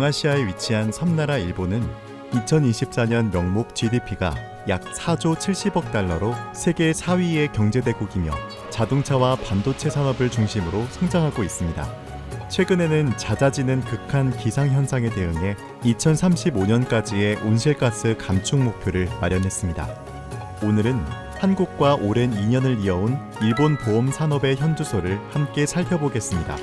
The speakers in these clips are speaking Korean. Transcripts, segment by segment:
동아시아에 위치한 섬나라 일본은 2024년 명목 GDP가 약 4조 70억 달러로 세계 4위의 경제대국이며 자동차와 반도체 산업을 중심으로 성장하고 있습니다. 최근에는 잦아지는 극한 기상현상에 대응해 2035년까지의 온실가스 감축 목표를 마련했습니다. 오늘은 한국과 오랜 인연을 이어온 일본 보험 산업의 현주소를 함께 살펴보겠습니다.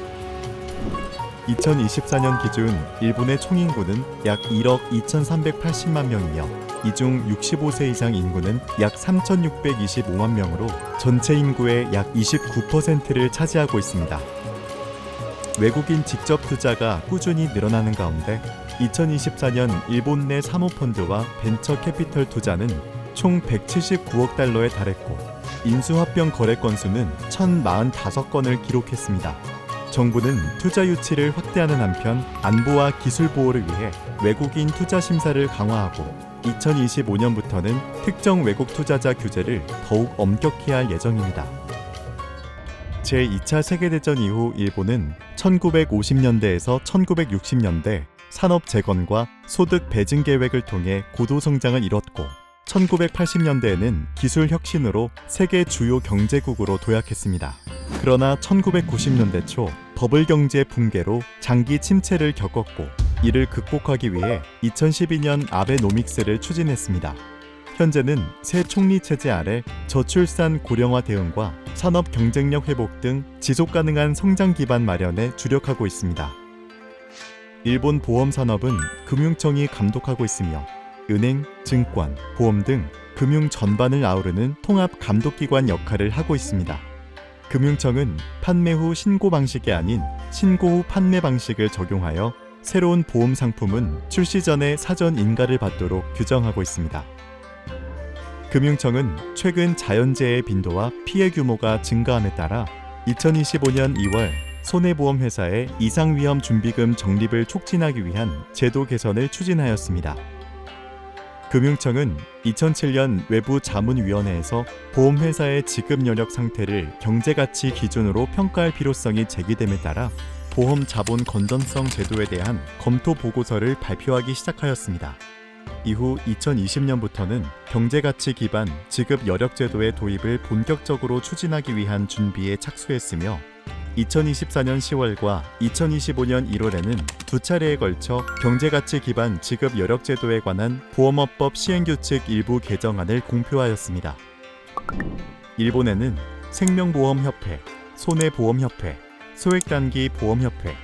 2024년 기준 일본의 총인구는 약 1억 2,380만 명이며 이 중 65세 이상 인구는 약 3,625만 명으로 전체 인구의 약 29%를 차지하고 있습니다. 외국인 직접 투자가 꾸준히 늘어나는 가운데 2024년 일본 내 사모펀드와 벤처 캐피털 투자는 총 179억 달러에 달했고 인수합병 거래 건수는 1,045건을 기록했습니다. 정부는 투자 유치를 확대하는 한편 안보와 기술 보호를 위해 외국인 투자 심사를 강화하고 2025년부터는 특정 외국 투자자 규제를 더욱 엄격히 할 예정입니다. 제2차 세계대전 이후 일본은 1950년대에서 1960년대 산업 재건과 소득 배증 계획을 통해 고도 성장을 이뤘고 1980년대에는 기술 혁신으로 세계 주요 경제국으로 도약했습니다. 그러나 1990년대 초 버블 경제 붕괴로 장기 침체를 겪었고 이를 극복하기 위해 2012년 아베노믹스를 추진했습니다. 현재는 새 총리 체제 아래 저출산 고령화 대응과 산업 경쟁력 회복 등 지속가능한 성장 기반 마련에 주력하고 있습니다. 일본 보험 산업은 금융청이 감독하고 있으며 은행, 증권, 보험 등 금융 전반을 아우르는 통합 감독기관 역할을 하고 있습니다. 금융청은 판매 후 신고 방식이 아닌 신고 후 판매 방식을 적용하여 새로운 보험 상품은 출시 전에 사전 인가를 받도록 규정하고 있습니다. 금융청은 최근 자연재해 빈도와 피해 규모가 증가함에 따라 2025년 2월 손해보험회사의 이상위험 준비금 적립을 촉진하기 위한 제도 개선을 추진하였습니다. 금융청은 2007년 외부 자문위원회에서 보험회사의 지급 여력 상태를 경제가치 기준으로 평가할 필요성이 제기됨에 따라 보험 자본 건전성 제도에 대한 검토 보고서를 발표하기 시작하였습니다. 이후 2020년부터는 경제가치 기반 지급 여력 제도의 도입을 본격적으로 추진하기 위한 준비에 착수했으며 2024년 10월과 2025년 1월에는 두 차례에 걸쳐 경제가치 기반 지급 여력 제도에 관한 보험업법 시행규칙 일부 개정안을 공표하였습니다. 일본에는 생명보험협회, 손해보험협회, 소액단기 보험협회,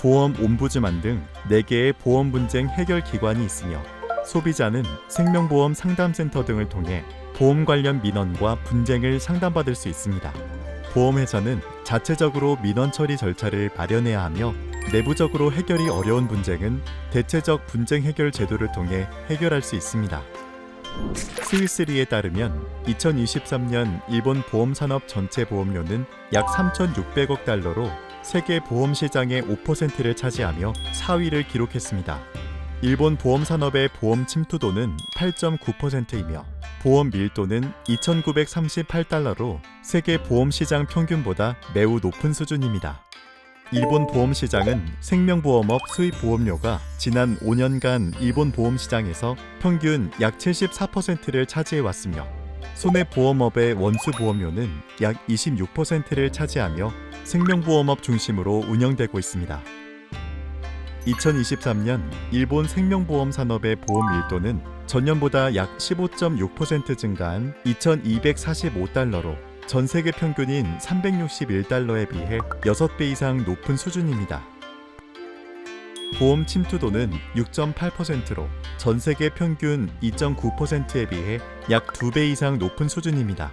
보험옴부즈만 등 4개의 보험 분쟁 해결 기관이 있으며 소비자는 생명보험 상담센터 등을 통해 보험 관련 민원과 분쟁을 상담받을 수 있습니다. 보험회사는 자체적으로 민원 처리 절차를 마련해야 하며 내부적으로 해결이 어려운 분쟁은 대체적 분쟁 해결 제도를 통해 해결할 수 있습니다. 스위스리에 따르면 2023년 일본 보험산업 전체 보험료는 약 3,600억 달러로 세계 보험 시장의 5%를 차지하며 4위를 기록했습니다. 일본 보험산업의 보험 침투도는 8.9%이며 보험 밀도는 2,938달러로 세계 보험 시장 평균보다 매우 높은 수준입니다. 일본 보험 시장은 생명보험업 수입 보험료가 지난 5년간 일본 보험 시장에서 평균 약 74%를 차지해왔으며 손해보험업의 원수 보험료는 약 26%를 차지하며 생명보험업 중심으로 운영되고 있습니다. 2023년 일본 생명보험 산업의 보험 밀도는 전년보다 약 15.6% 증가한 2,245달러로 전 세계 평균인 361달러에 비해 6배 이상 높은 수준입니다. 보험 침투도는 6.8%로 전 세계 평균 2.9%에 비해 약 2배 이상 높은 수준입니다.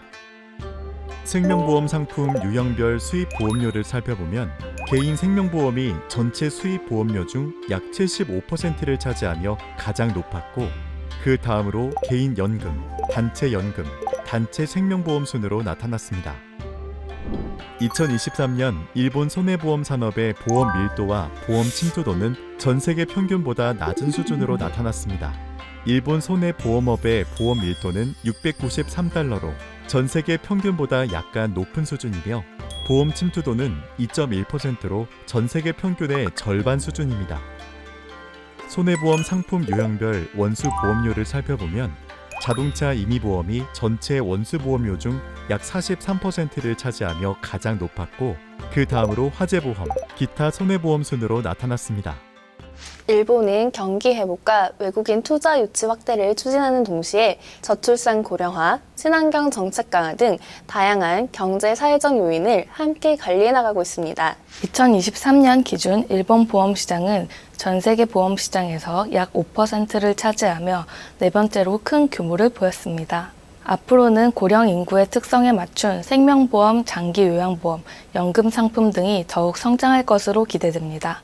생명보험 상품 유형별 수입 보험료를 살펴보면 개인 생명보험이 전체 수입 보험료 중 약 75%를 차지하며 가장 높았고 그 다음으로 개인 연금, 단체 연금, 단체 생명보험 순으로 나타났습니다. 2023년 일본 손해보험 산업의 보험 밀도와 보험 침투도는 전 세계 평균보다 낮은 수준으로 나타났습니다. 일본 손해보험업의 보험 밀도는 693달러로 전 세계 평균보다 약간 높은 수준이며 보험 침투도는 2.1%로 전 세계 평균의 절반 수준입니다. 손해보험 상품 유형별 원수 보험료를 살펴보면 자동차 임의보험이 전체 원수 보험료 중 약 43%를 차지하며 가장 높았고 그 다음으로 화재보험, 기타 손해보험 순으로 나타났습니다. 일본은 경기 회복과 외국인 투자 유치 확대를 추진하는 동시에 저출산 고령화, 친환경 정책 강화 등 다양한 경제 사회적 요인을 함께 관리해 나가고 있습니다. 2023년 기준 일본 보험 시장은 전 세계 보험 시장에서 약 5%를 차지하며 네 번째로 큰 규모를 보였습니다. 앞으로는 고령 인구의 특성에 맞춘 생명보험, 장기 요양보험, 연금 상품 등이 더욱 성장할 것으로 기대됩니다.